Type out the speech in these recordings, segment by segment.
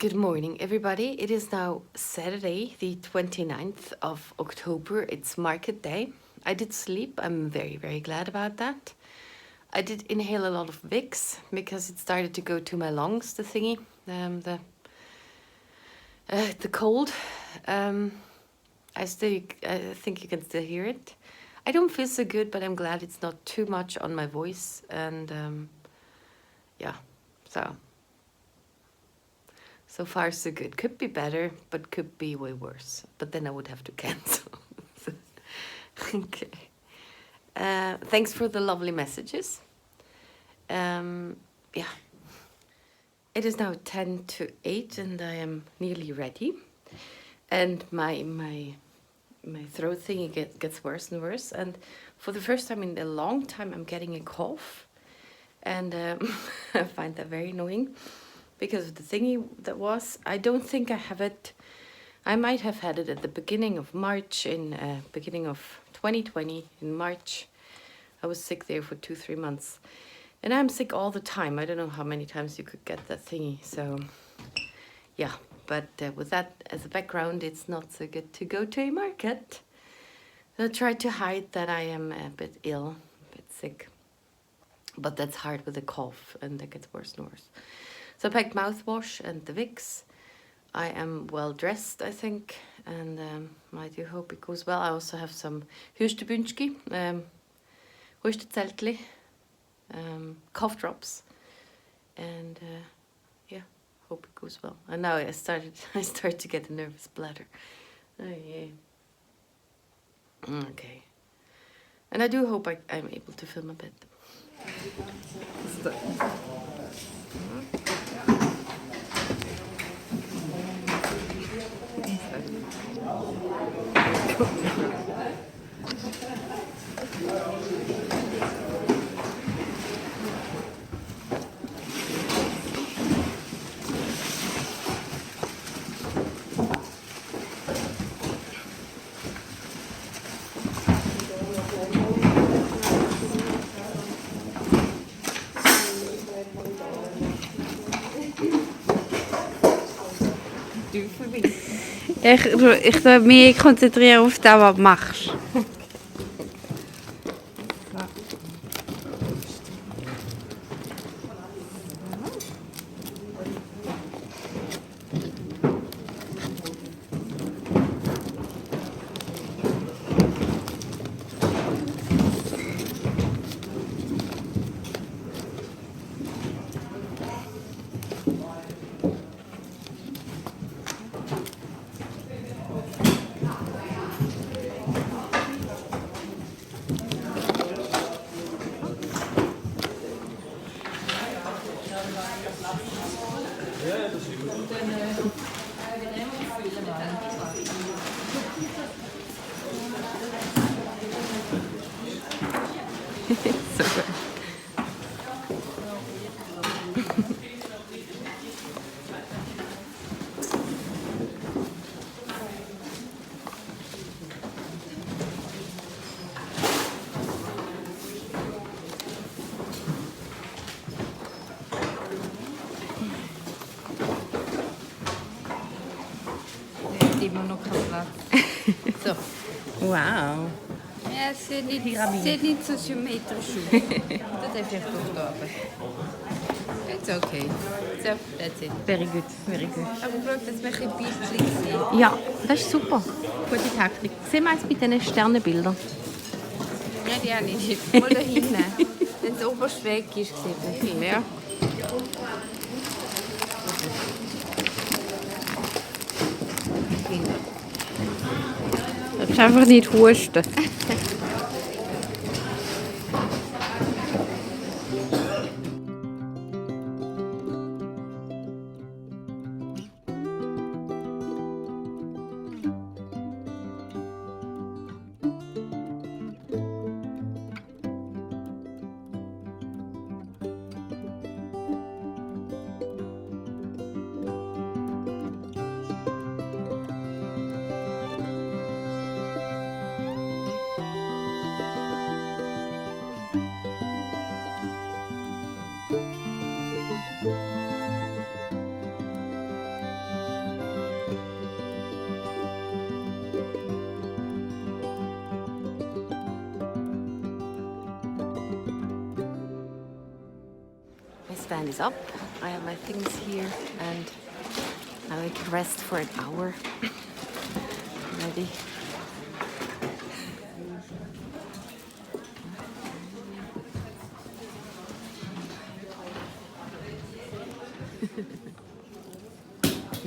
Good morning, everybody. It is now Saturday, the 29th of October. It's market day. I did sleep. I'm very, very glad about that. I did inhale a lot of Vicks because it started to go to my lungs, the thingy, the cold. I think you can still hear it. I don't feel so good, but I'm glad it's not too much on my voice. And yeah, so far so good. Could be better, but could be way worse. But then I would have to cancel. Okay. Thanks for the lovely messages. Yeah. It is now 10 to 8 and I am nearly ready. And my throat thingy gets worse and worse. And for the first time in a long time, I'm getting a cough. And I find that very annoying. Because of the thingy that was, I don't think I have it. I might have had it at the beginning of March, beginning of 2020, in March. I was sick there for 2-3 months. And I'm sick all the time. I don't know how many times you could get that thingy. So, yeah. But with that as a background, it's not so good to go to a market. So I try to hide that I am a bit ill, a bit sick. But that's hard with a cough, and that gets worse and worse. So I packed mouthwash and the Vicks. I am well dressed, I think, and I do hope it goes well. I also have some Hustebünski, Hustezeltli, cough drops, and yeah, hope it goes well. And now I start to get a nervous bladder. Oh yeah. Okay. And I do hope I'm able to film a bit. Ich soll mich konzentrieren auf das, was du machst. Super. Immer noch kein Platz. So. Wow. Ja, es sieht nicht so symmetrisch aus. Das ist vielleicht auf da oben. It's okay. So, that's it. Very good, very good. Aber schau, dass wir ein bisschen bildlich sind. Ja, das ist super. Gute Taktik. Sehen wir jetzt mit diesen Sternenbildern. Ja, die habe ich jetzt mal da hinten. Wenn das oberste weg ist, sieht man viel. Ja. Du darfst einfach nicht husten. stand is up. I have my things here, and now I can rest for an hour. Ready.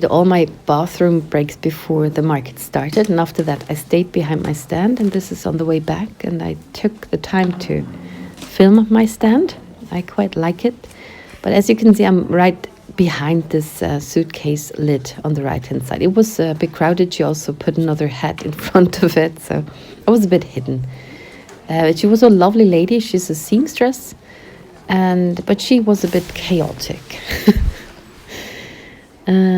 All my bathroom breaks before the market started, and after that I stayed behind my stand, and this is on the way back, and I took the time to film my stand. I quite like it, but as you can see, I'm right behind this suitcase lid on the right hand side. It was a bit crowded. She also put another hat in front of it, so I was a bit hidden. She was a lovely lady. She's a seamstress, but she was a bit chaotic.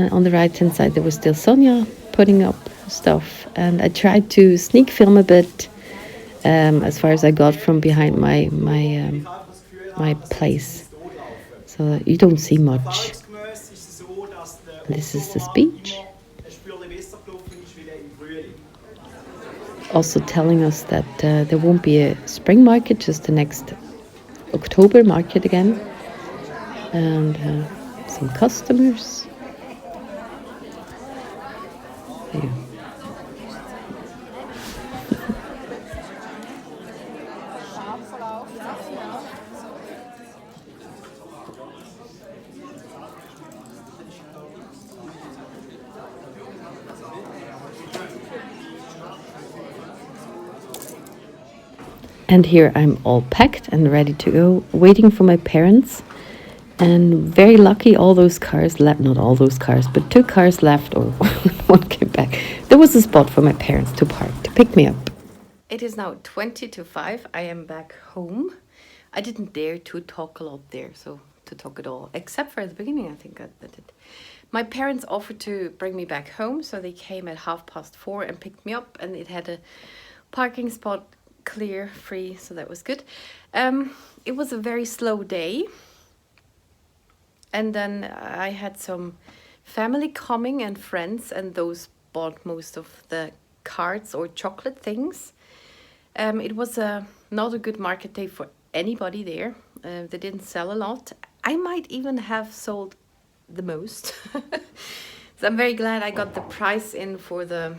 On the right hand side there was still Sonia putting up stuff, and I tried to sneak film a bit as far as I got from behind my place, so you don't see much. This is the speech. Also telling us that there won't be a spring market, just the next October market again, and some customers. Yeah. And here I'm all packed and ready to go, waiting for my parents. And very lucky, all those cars left, not all those cars, but 2 cars left, or one came back. There was a spot for my parents to park, to pick me up. It is now 20 to 5. I am back home. I didn't dare to talk a lot there, so to talk at all, except for at the beginning, I think I did. My parents offered to bring me back home, so they came at 4:30 and picked me up, and it had a parking spot clear, free, so that was good. It was a very slow day, and then I had some family coming and friends, and those bought most of the cards or chocolate things. It was not a good market day for anybody there. They didn't sell a lot. I might even have sold the most. So I'm very glad I got the price in for the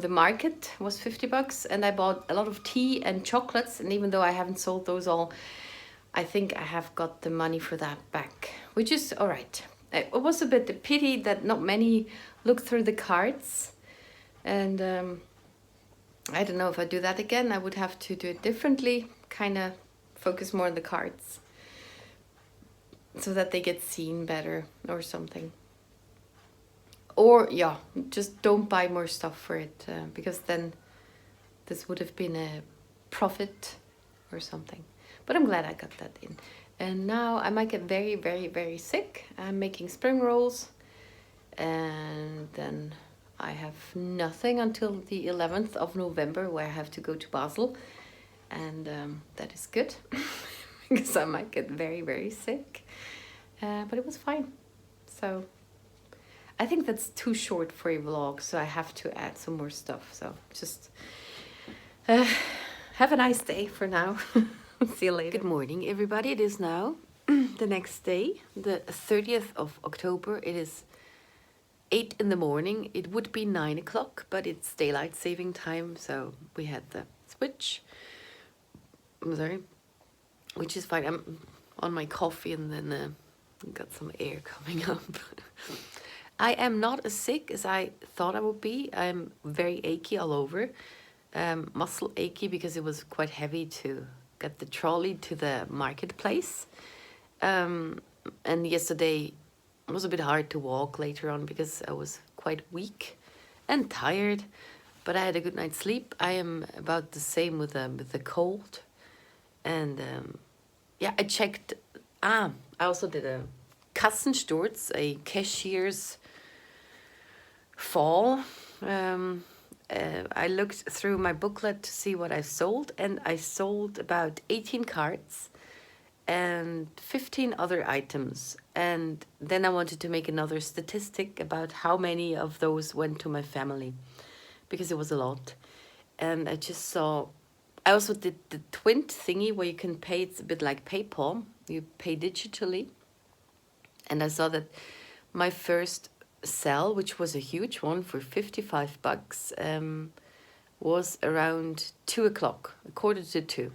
market. It was $50, and I bought a lot of tea and chocolates, and even though I haven't sold those all, I think I have got the money for that back, which is all right. It was a bit a pity that not many looked through the cards, and I don't know if I do that again. I would have to do it differently, kind of focus more on the cards so that they get seen better or something. Or, yeah, just don't buy more stuff for it, because then this would have been a profit or something. But I'm glad I got that in. And now I might get very, very, very sick. I'm making spring rolls, and then I have nothing until the 11th of November, where I have to go to Basel. And that is good, because I might get very, very sick. But it was fine. So I think that's too short for a vlog, so I have to add some more stuff. So just have a nice day for now. See you later. Good morning, everybody. It is now the next day, the 30th of October. It is 8 in the morning. It would be 9 o'clock, but it's daylight saving time, so we had the switch. I'm sorry, which is fine. I'm on my coffee, and then got some air coming up. I am not as sick as I thought I would be. I'm very achy all over, muscle achy, because it was quite heavy to get the trolley to the marketplace. And yesterday it was a bit hard to walk later on because I was quite weak and tired, but I had a good night's sleep. I am about the same with the cold. And yeah, I checked. I also did a Kassensturz, a cashier's fall. I looked through my booklet to see what I sold, and I sold about 18 cards and 15 other items. And then I wanted to make another statistic about how many of those went to my family, because it was a lot. And I just saw I also did the twint thingy where you can pay. It's a bit like PayPal. You pay digitally. And I saw that my first sell, which was a huge one for 55 bucks, was around 2 o'clock, a quarter to 2.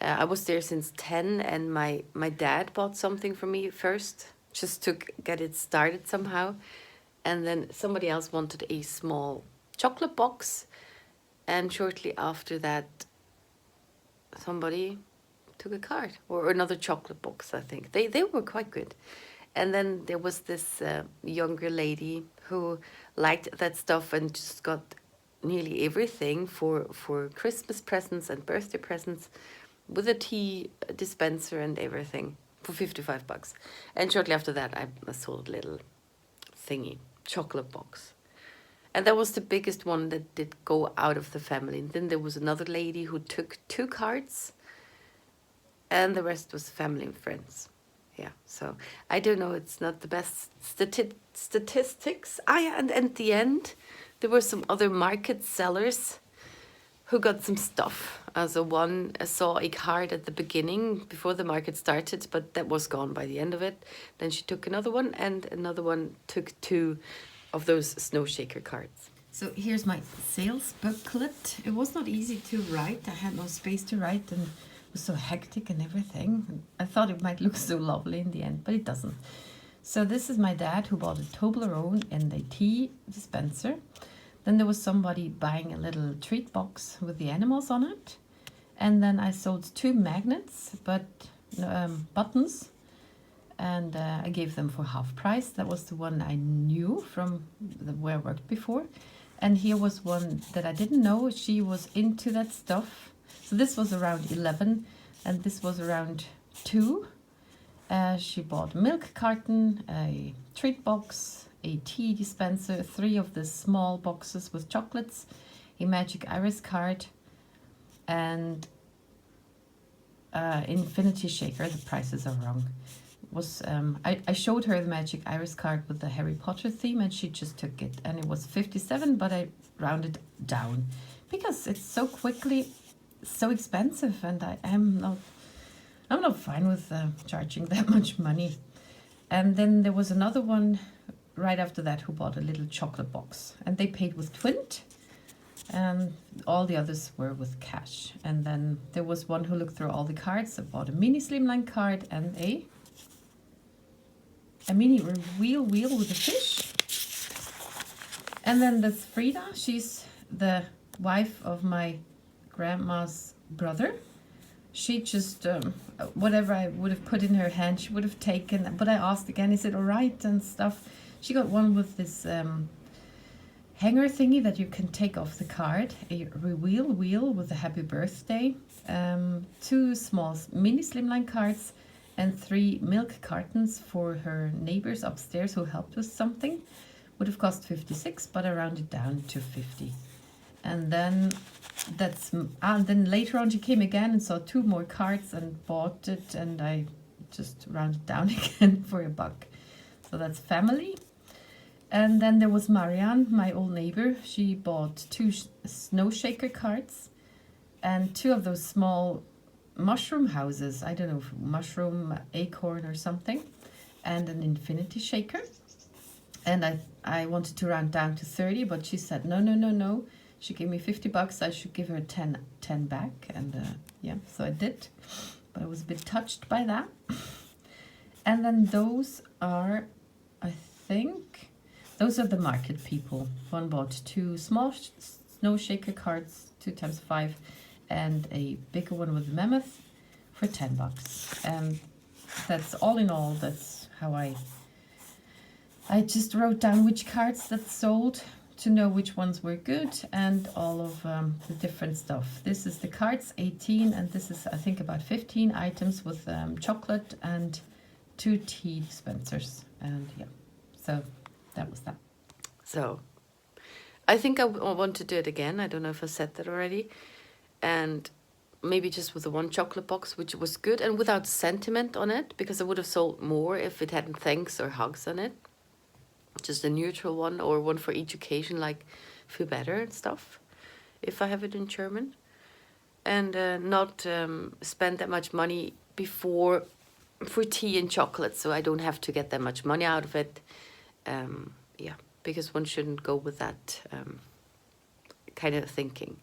I was there since 10, and my dad bought something for me first, just to get it started somehow. And then somebody else wanted a small chocolate box. And shortly after that, somebody took a card or another chocolate box, I think. They were quite good. And then there was this younger lady who liked that stuff and just got nearly everything for Christmas presents and birthday presents, with a tea dispenser and everything for 55 bucks. And shortly after that, I sold a little thingy, chocolate box. And that was the biggest one that did go out of the family. And then there was another lady who took 2 cards, and the rest was family and friends. Yeah, so I don't know, it's not the best statistics. Yeah, and at the end, there were some other market sellers who got some stuff. So one saw a card at the beginning before the market started, but that was gone by the end of it. Then she took another one, and another one took 2 of those snow shaker cards. So here's my sales booklet. It was not easy to write. I had no space to write, and it was so hectic and everything. I thought it might look so lovely in the end, but it doesn't. So this is my dad, who bought a Toblerone and a tea dispenser. Then there was somebody buying a little treat box with the animals on it. And then I sold 2 magnets, but buttons. And I gave them for half price. That was the one I knew from where I worked before. And here was one that I didn't know. She was into that stuff. So this was around 11, and this was around 2. She bought a milk carton, a treat box, a tea dispenser, 3 of the small boxes with chocolates, a magic iris card, and infinity shaker. The prices are wrong. I showed her the magic iris card with the Harry Potter theme, and she just took it, and it was 57, but I rounded down because it's so quickly so expensive, and I'm not fine with charging that much money. And then there was another one right after that who bought a little chocolate box, and they paid with Twint, and all the others were with cash. And then there was one who looked through all the cards. I bought a mini slimline card and a mini wheel with a fish. And then there's Frida. She's the wife of my grandma's brother. She just, whatever I would have put in her hand, she would have taken. But I asked again, is it all right and stuff. She got one with this hanger thingy that you can take off the card. A wheel with a happy birthday. 2 small mini slimline cards. And 3 milk cartons for her neighbors upstairs who helped with something. Would have cost 56, but I rounded down to 50. And then then later on she came again and saw 2 more cards and bought it, and I just rounded down again for $1. So that's family. And then there was Marianne, my old neighbor. She bought 2 snow shaker cards and 2 of those small mushroom houses, I don't know, mushroom acorn or something, and an infinity shaker. And I wanted to round down to 30, but she said no. She gave me $50. I should give her 10 back, and yeah, so I did. But I was a bit touched by that. And then those are, I think, those are the market people. One bought 2 small snow shaker cards, 2 times 5, and a bigger one with mammoth for $10. And that's all in all. That's how I just wrote down which cards that sold to know which ones were good, and all of the different stuff. This is the cards, 18, and this is, I think, about 15 items with chocolate and 2 tea dispensers. And yeah, so that was that. So I think I want to do it again. I don't know if I said that already. And maybe just with the 1 chocolate box, which was good, and without sentiment on it, because I would have sold more if it hadn't thanks or hugs on it. Just a neutral one, or one for each occasion, like feel better and stuff, if I have it in German. and not spend that much money before for tea and chocolate, so I don't have to get that much money out of it. Yeah, because one shouldn't go with that kind of thinking.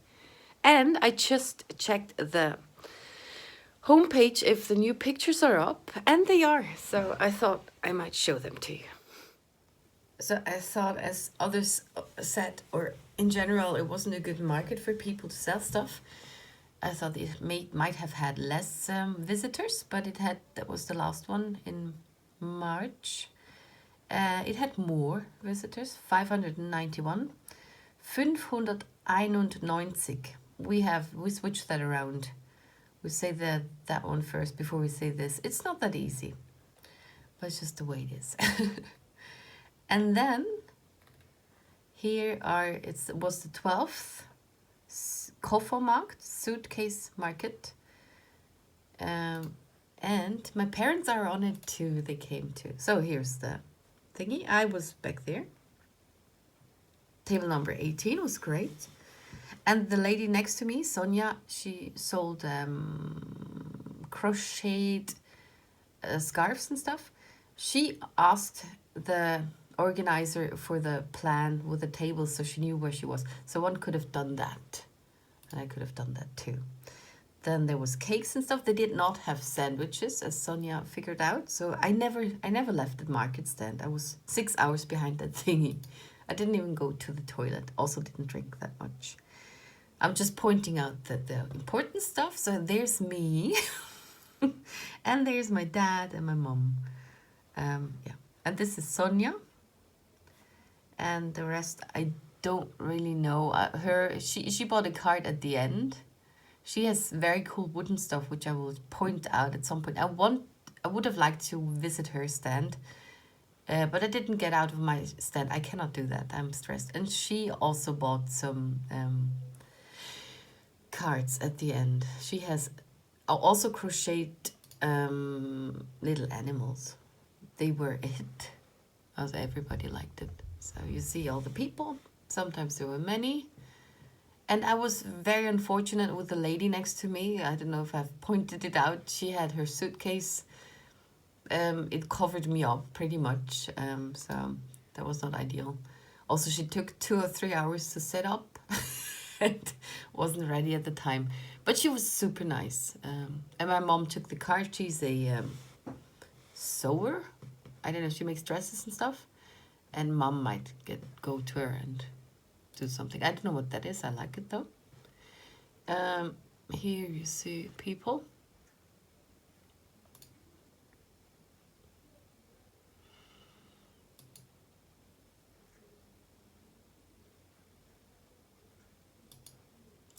And I just checked the homepage if the new pictures are up, and they are. So I thought I might show them to you. So I thought, as others said, or in general, it wasn't a good market for people to sell stuff. I thought it might have had less visitors, but that was the last one in March. It had more visitors, 591. 591. We switched that around. We say that one first before we say this. It's not that easy, but it's just the way it is. And then here was the 12th Koffermarkt suitcase market. And my parents are on it too. They came too. So here's the thingy. I was back there. Table number 18 was great. And the lady next to me, Sonia, she sold crocheted scarves and stuff. She asked the organizer for the plan with the table so she knew where she was. So one could have done that. And I could have done that too. Then there was cakes and stuff. They did not have sandwiches, as Sonia figured out. So I never left the market stand. I was 6 hours behind that thingy. I didn't even go to the toilet. Also didn't drink that much. I'm just pointing out that the important stuff. So there's me. And there's my dad and my mom. Yeah. And this is Sonia. And the rest, I don't really know. She bought a card at the end. She has very cool wooden stuff, which I will point out at some point. I would have liked to visit her stand, but I didn't get out of my stand. I cannot do that. I'm stressed. And she also bought some cards at the end. She has also crocheted little animals. They were a hit, as everybody liked it. So you see all the people. Sometimes there were many. And I was very unfortunate with the lady next to me. I don't know if I've pointed it out. She had her suitcase. It covered me up pretty much. So that was not ideal. Also, she took 2 or 3 hours to set up. And wasn't ready at the time. But she was super nice. And my mom took the card. She's a sewer. I don't know, she makes dresses and stuff. And mom might go to her and do something. I don't know what that is. I like it though. Here you see people.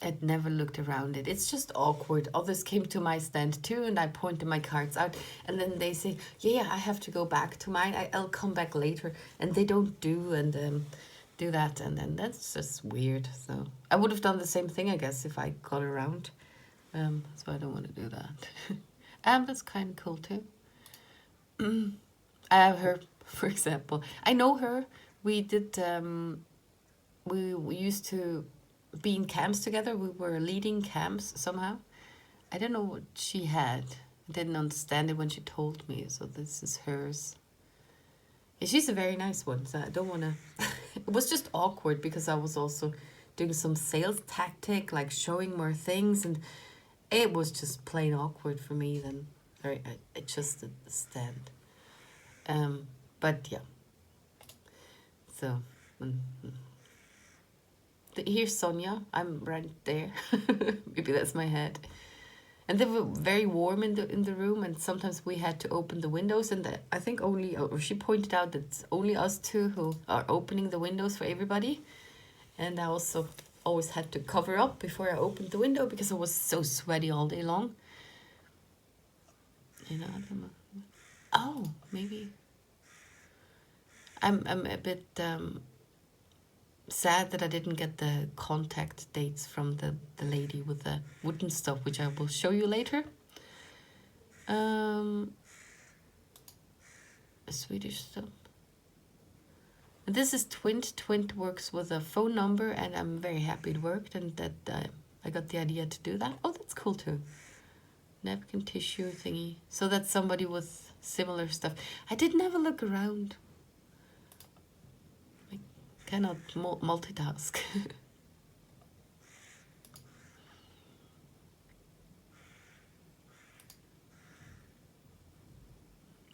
I'd never looked around it. It's just awkward. Others came to my stand too, and I pointed my cards out. And then they say, yeah, I have to go back to mine. I'll come back later. And they don't do that. And then that's just weird. So I would have done the same thing, I guess, if I got around. So I don't want to do that. That's kind of cool too. I have her, for example. I know her. We did, we used to be in camps together. We were leading camps somehow. I don't know what she had. I didn't understand it when she told me. So this is hers. Yeah, she's a very nice one. So I don't want to... It was just awkward because I was also doing some sales tactic, like showing more things. And it was just plain awkward for me then. I adjusted the stand. But yeah. So... Here's Sonia. I'm right there. Maybe that's my head. And they were very warm in the room, and sometimes we had to open the windows. And I think she pointed out that it's only us two who are opening the windows for everybody. And I also always had to cover up before I opened the window because I was so sweaty all day long. You know, I don't know. Oh, maybe. I'm a bit... sad that I didn't get the contact dates from the lady with the wooden stuff, which I will show you later. Swedish stuff. And this is Twint. Twint works with a phone number, and I'm very happy it worked and that I got the idea to do that. Oh, cool too. Napkin tissue thingy. So that's somebody with similar stuff. I didn't have a look around. I cannot multitask.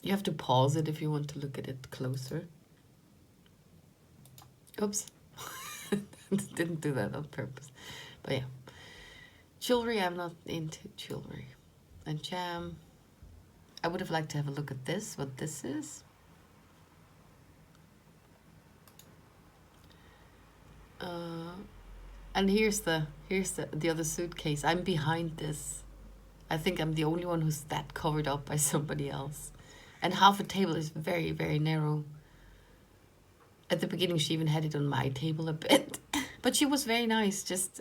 You have to pause it if you want to look at it closer. Oops. Didn't do that on purpose. But yeah. Jewelry, I'm not into jewelry. And jam. I would have liked to have a look at this, what this is. And here's the other suitcase. I'm behind this. I think I'm the only one who's that covered up by somebody else. And half a table is very, very narrow. At the beginning, she even had it on my table a bit. But she was very nice. Just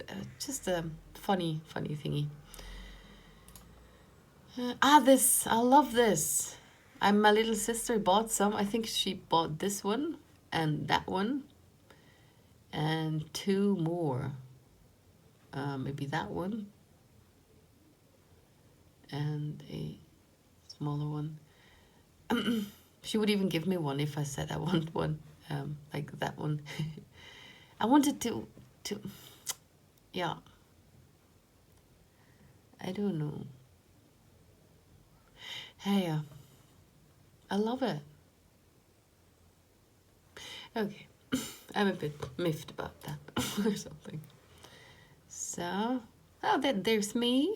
a funny thingy. This. I love this. My little sister bought some. I think she bought this one and that one. And 2 more. Maybe that one. And a smaller one. She would even give me one if I said I want one. Like that one. I wanted to yeah. I don't know. Hey, I love it. Okay. I'm a bit miffed about that or something. So, there's me.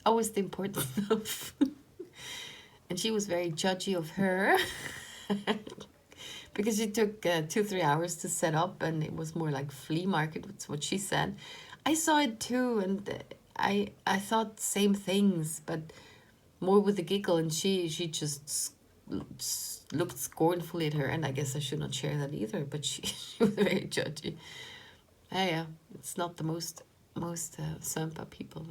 Always the important stuff. And she was very judgy of her. Because it took 2-3 hours to set up, and it was more like flea market, that's what she said. I saw it too, and I thought same things, but more with a giggle, and she just looked scornfully at her, and I guess I should not share that either, but she was very judgy. Yeah, it's not the most Sampa people.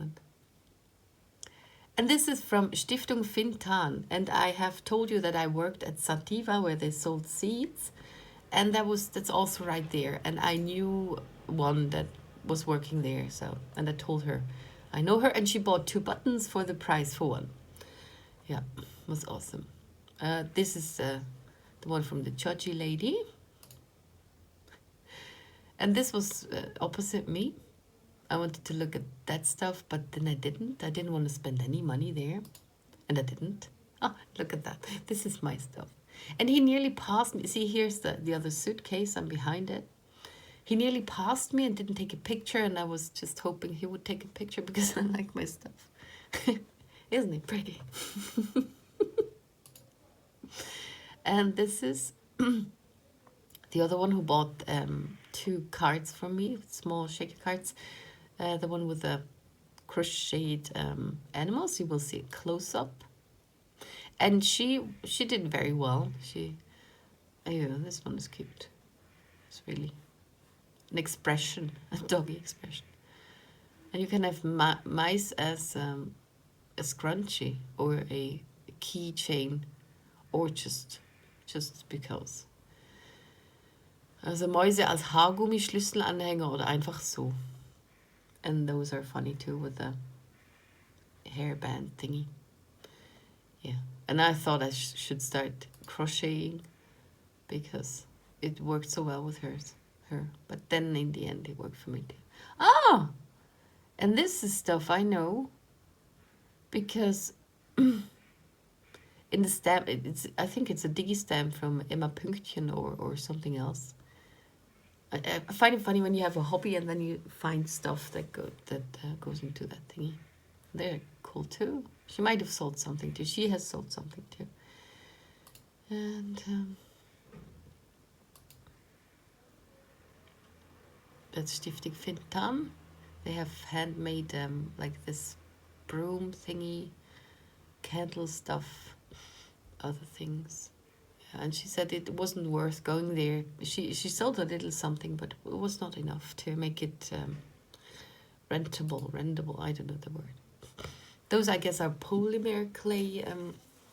And this is from Stiftung Fintan, and I have told you that I worked at Sativa where they sold seeds, and that's also right there, and I knew one that was working there, so, and I told her I know her, and she bought 2 buttons for the price for one. Yeah, it was awesome. This is the one from the judgy lady. And this was opposite me. I wanted to look at that stuff, but then I didn't. I didn't want to spend any money there. And I didn't. Oh, look at that. This is my stuff. And he nearly passed me. See, here's the other suitcase. I'm behind it. He nearly passed me and didn't take a picture. And I was just hoping he would take a picture because I like my stuff. Isn't it pretty? And this is the other one who bought 2 cards from me, small shaker cards. The one with the crocheted animals, you will see it close up. And she did very well. This one is cute. It's really an expression, a doggy expression. And you can have mice as a scrunchie or a keychain, or just because. Also Mäuse als Haargummischlüsselanhänger oder einfach so. And those are funny too with the hairband thingy. Yeah. And I thought I should start crocheting because it worked so well with her. But then in the end it worked for me too. Ah! And this is stuff I know because in the stamp, I think it's a digi stamp from Emma Pünktchen or something else. I find it funny when you have a hobby and then you find stuff that goes into that thingy. They're cool too. She might have sold something too. She has sold something too. And that's Stiftung Fintan. They have handmade like this broom thingy, candle stuff, other things. And she said it wasn't worth going there. She sold a little something, but it was not enough to make it rentable, I don't know the word. Those, I guess, are polymer clay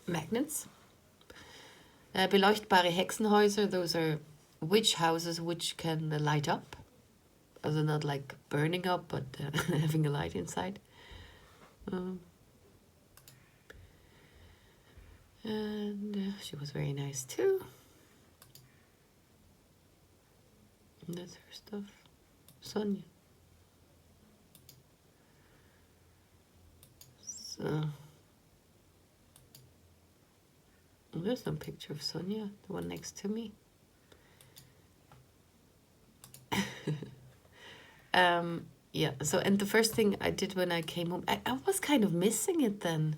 magnets. Beleuchtbare Hexenhäuser, those are witch houses which can light up. Also not like burning up, but having a light inside. And she was very nice too. And that's her stuff. Sonia. So there's no picture of Sonia, the one next to me. Yeah, so, and the first thing I did when I came home, I was kind of missing it then.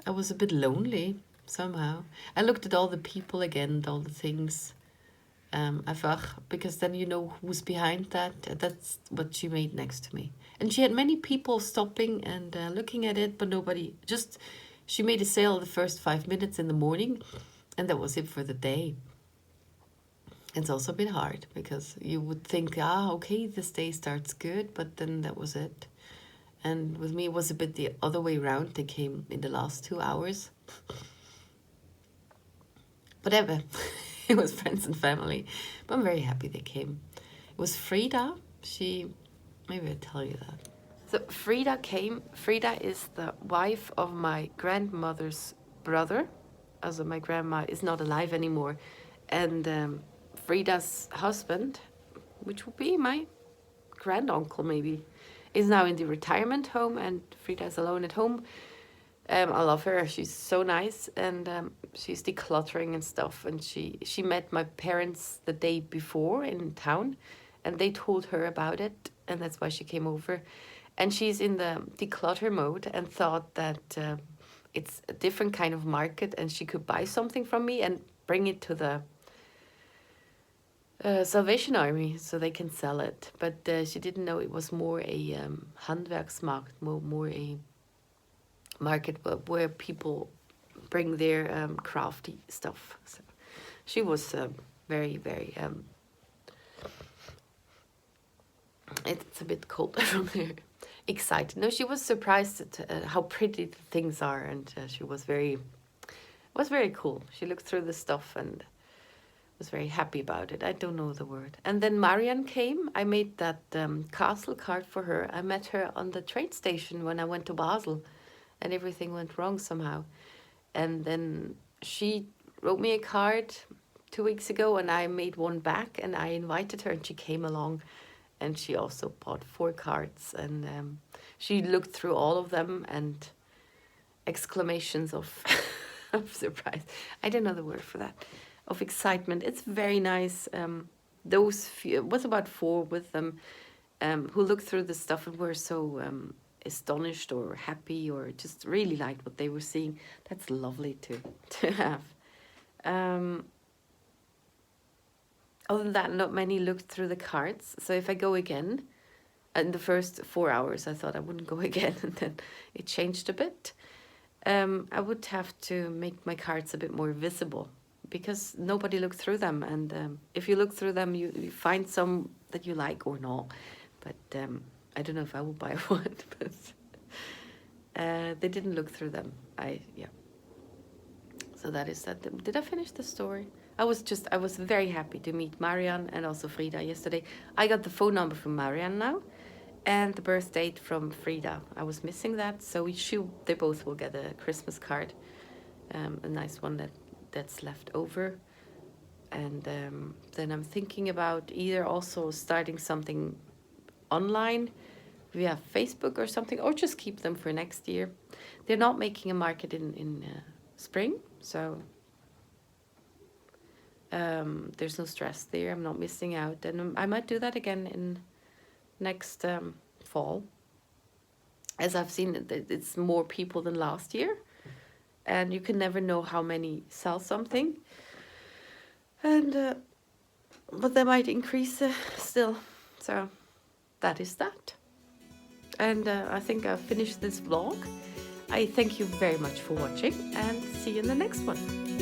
I was a bit lonely somehow. I looked at all the people again, all the things. Einfach, because then you know who's behind that. That's what she made next to me. And she had many people stopping and looking at it, but nobody, just, she made a sale the first 5 minutes in the morning, and that was it for the day. It's also a bit hard, because you would think, okay, this day starts good, but then that was it. And with me, it was a bit the other way around. They came in the last 2 hours. Whatever. It was friends and family. But I'm very happy they came. It was Frida. Maybe I'll tell you that. So Frida came. Frida is the wife of my grandmother's brother. Also, my grandma is not alive anymore. And Frida's husband, which would be my granduncle maybe, is now in the retirement home, and Frida is alone at home. I love her. She's so nice, and she's decluttering and stuff. And she met my parents the day before in town, and they told her about it, and that's why she came over. And she's in the declutter mode and thought that it's a different kind of market, and she could buy something from me and bring it to the Salvation Army so they can sell it. But she didn't know it was more a Handwerksmarkt, more a market where people bring their crafty stuff. So she was very, very... it's a bit cold from here. Excited. No, she was surprised at how pretty the things are, and she was very cool. She looked through the stuff and was very happy about it. I don't know the word. And then Marianne came. I made that castle card for her. I met her on the train station when I went to Basel, and everything went wrong somehow. And then she wrote me a card 2 weeks ago, and I made one back, and I invited her, and she came along, and she also bought 4 cards, and she looked through all of them, and exclamations of, of surprise. I don't know the word for that. Of excitement. It's very nice. Those few, it was about 4 with them, who looked through the stuff and were so astonished or happy or just really liked what they were seeing. That's lovely to have. Other than that, not many looked through the cards. So if I go again, in the first 4 hours, I thought I wouldn't go again, and then it changed a bit. I would have to make my cards a bit more visible, because nobody looked through them, and if you look through them, you find some that you like or not. But I don't know if I will buy one, but they didn't look through them. Yeah. So that is that. Did I finish the story? I was very happy to meet Marianne and also Frida yesterday. I got the phone number from Marianne now, and the birth date from Frida. I was missing that, so they both will get a Christmas card, a nice one that's left over. And then I'm thinking about either also starting something online via Facebook or something, or just keep them for next year. They're not making a market in spring, so there's no stress there. I'm not missing out, and I might do that again in next fall. As I've seen, it's more people than last year, and you can never know how many sell something. And but they might increase still. So that is that. And I think I've finished this vlog. I thank you very much for watching, and see you in the next one.